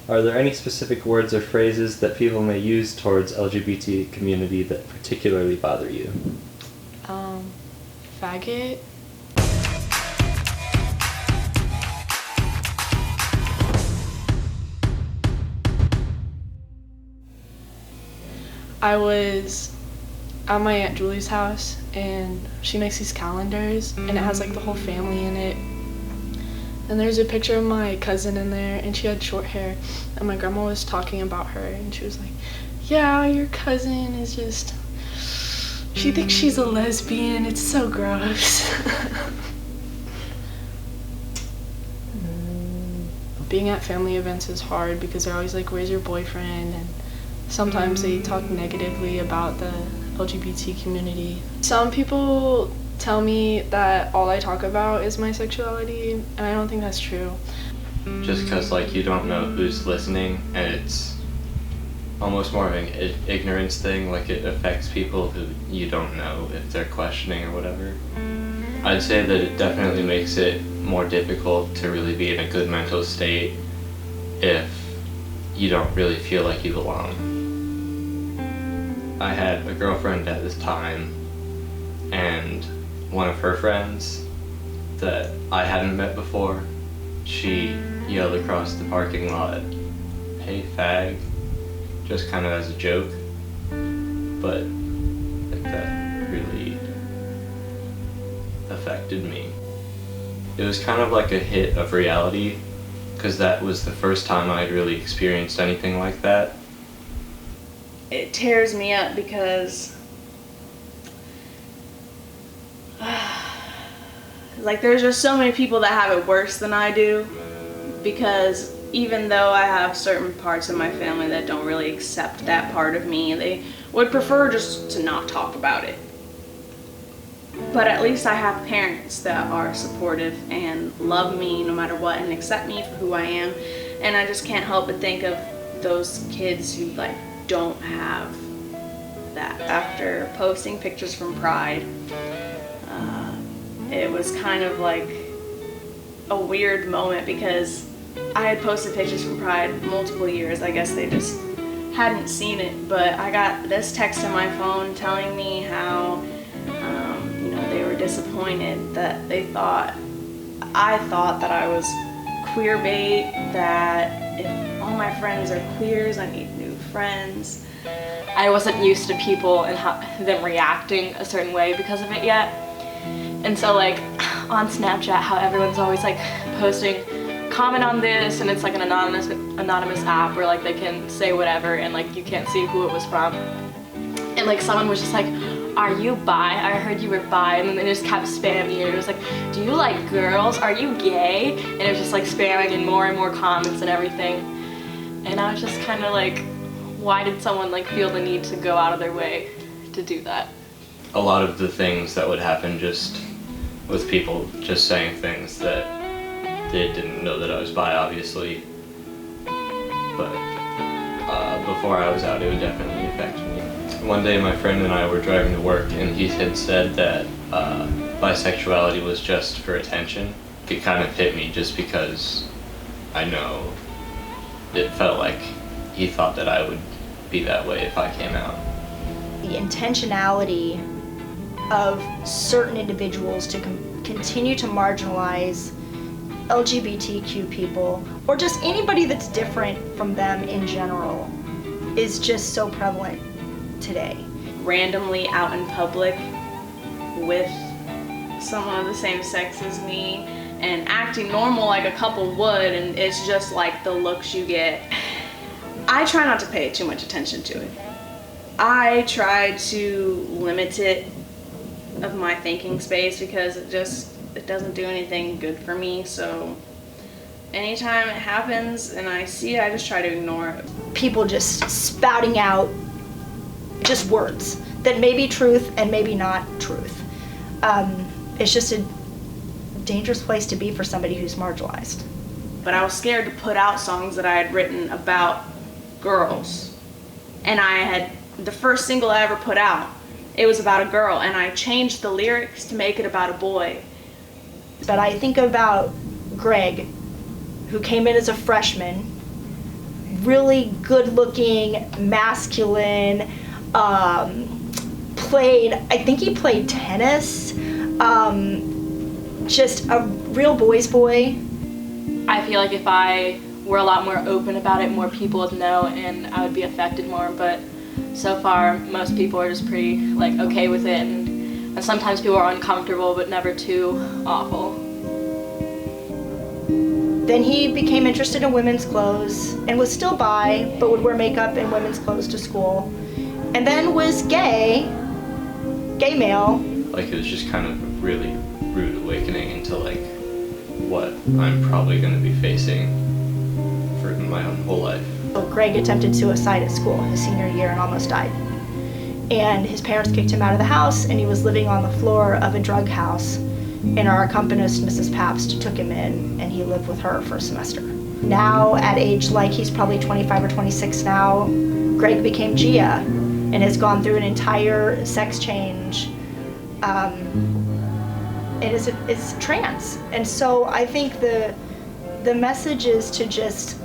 Are there any specific words or phrases that people may use towards LGBT community that particularly bother you? Faggot. I was at my Aunt Julie's house, and she makes these calendars, and it has like the whole family in it. And there's a picture of my cousin in there, and she had short hair, and my grandma was talking about her, and she was like, yeah, your cousin is just, she thinks she's a lesbian, it's so gross. Being at family events is hard because they're always like, where's your boyfriend? And sometimes they talk negatively about the LGBT community. Some people tell me that all I talk about is my sexuality, and I don't think that's true. Just because like you don't know who's listening, and it's almost more of an ignorance thing, like it affects people who you don't know if they're questioning or whatever. I'd say that it definitely makes it more difficult to really be in a good mental state if you don't really feel like you belong. I had a girlfriend at this time, and one of her friends that I hadn't met before, she yelled across the parking lot, "Hey fag," just kind of as a joke, but like that really affected me. It was kind of like a hit of reality, because that was the first time I'd really experienced anything like that. It tears me up because like there's just so many people that have it worse than I do, because even though I have certain parts of my family that don't really accept that part of me, they would prefer just to not talk about it. But at least I have parents that are supportive and love me no matter what and accept me for who I am, and I just can't help but think of those kids who like don't have that. After posting pictures from Pride, it was kind of like a weird moment because I had posted pictures from Pride multiple years. I guess they just hadn't seen it, but I got this text on my phone telling me how they were disappointed that I thought that I was queer bait, that if all my friends are queers, I need new friends. I wasn't used to people and them reacting a certain way because of it yet. And so like on Snapchat, how everyone's always like posting, comment on this, and it's like an anonymous app where like they can say whatever and like you can't see who it was from. And like someone was just like, "Are you bi? I heard you were bi," and then they just kept spamming you. It was like, "Do you like girls? Are you gay?" And it was just like spamming and more comments and everything. And I was just kind of like, why did someone like feel the need to go out of their way to do that? A lot of the things that would happen just with people just saying things that they didn't know that I was bi, obviously. But before I was out, it would definitely affect me. One day my friend and I were driving to work, and he had said that bisexuality was just for attention. It kind of hit me just because I know it felt like he thought that I would be that way if I came out. The intentionality of certain individuals to continue to marginalize LGBTQ people, or just anybody that's different from them in general, is just so prevalent today. Randomly out in public with someone of the same sex as me and acting normal like a couple would, and it's just like the looks you get. I try not to pay too much attention to it. I try to limit it of my thinking space because it doesn't do anything good for me. So anytime it happens and I see it, I just try to ignore it. People just spouting out just words that may be truth and maybe not truth. It's just a dangerous place to be for somebody who's marginalized. But I was scared to put out songs that I had written about girls. And the first single I ever put out, it was about a girl, and I changed the lyrics to make it about a boy. But I think about Greg, who came in as a freshman, really good-looking, masculine, I think he played tennis, just a real boy's boy. I feel like if I were a lot more open about it, more people would know and I would be affected more, but so far most people are just pretty like okay with it, and sometimes people are uncomfortable but never too awful. Then he became interested in women's clothes and was still bi, but would wear makeup and women's clothes to school. And then was gay male. Like, it was just kind of a really rude awakening into like what I'm probably going to be facing for my own whole life. So Greg attempted suicide at school his senior year and almost died. And his parents kicked him out of the house, and he was living on the floor of a drug house. And our accompanist, Mrs. Pabst, took him in, and he lived with her for a semester. Now, at age like he's probably 25 or 26 now, Greg became Gia and has gone through an entire sex change. And is trans. And so I think the message is to just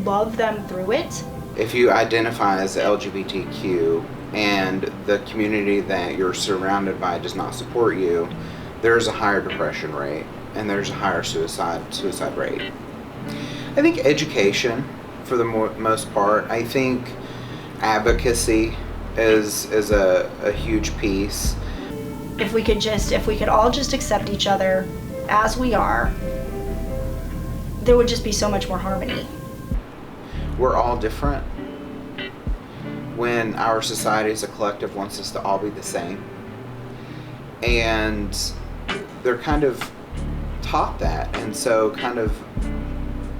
love them through it. If you identify as LGBTQ and the community that you're surrounded by does not support you, there's a higher depression rate and there's a higher suicide rate. I think education, for the most part. I think advocacy is a huge piece. If we could all just accept each other as we are, there would just be so much more harmony. We're all different. When our society as a collective wants us to all be the same. And they're kind of taught that. And so kind of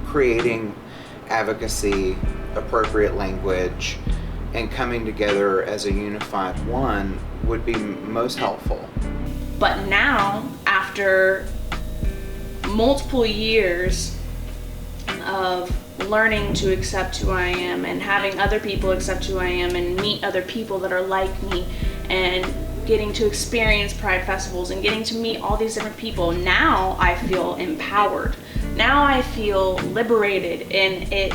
creating advocacy, appropriate language, and coming together as a unified one would be most helpful. But now, after multiple years of learning to accept who I am and having other people accept who I am and meet other people that are like me and getting to experience Pride festivals and getting to meet all these different people, now I feel empowered. Now I feel liberated, and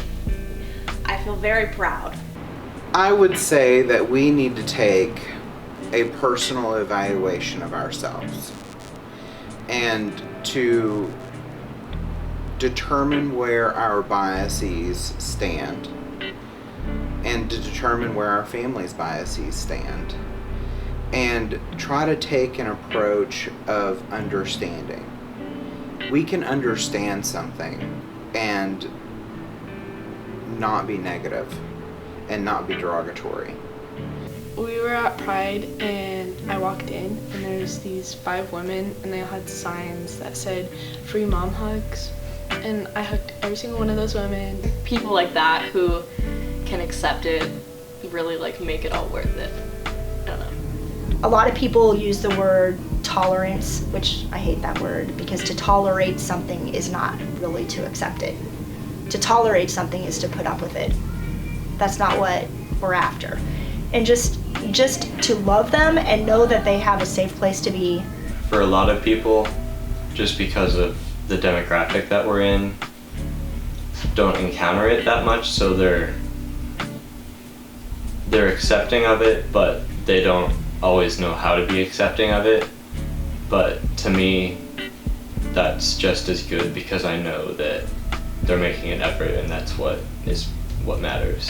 I feel very proud. I would say that we need to take a personal evaluation of ourselves and to determine where our biases stand and to determine where our family's biases stand and try to take an approach of understanding. We can understand something and not be negative and not be derogatory. We were at Pride and I walked in and there's these 5 women and they all had signs that said free mom hugs, and I hugged every single one of those women. People like that who can accept it really like make it all worth it. I don't know. A lot of people use the word tolerance, which I hate that word, because to tolerate something is not really to accept it. To tolerate something is to put up with it. That's not what we're after. And just to love them and know that they have a safe place to be. For a lot of people, just because of the demographic that we're in, don't encounter it that much, so they're accepting of it, but they don't always know how to be accepting of it. But to me, that's just as good because I know that they're making an effort, and that's what matters.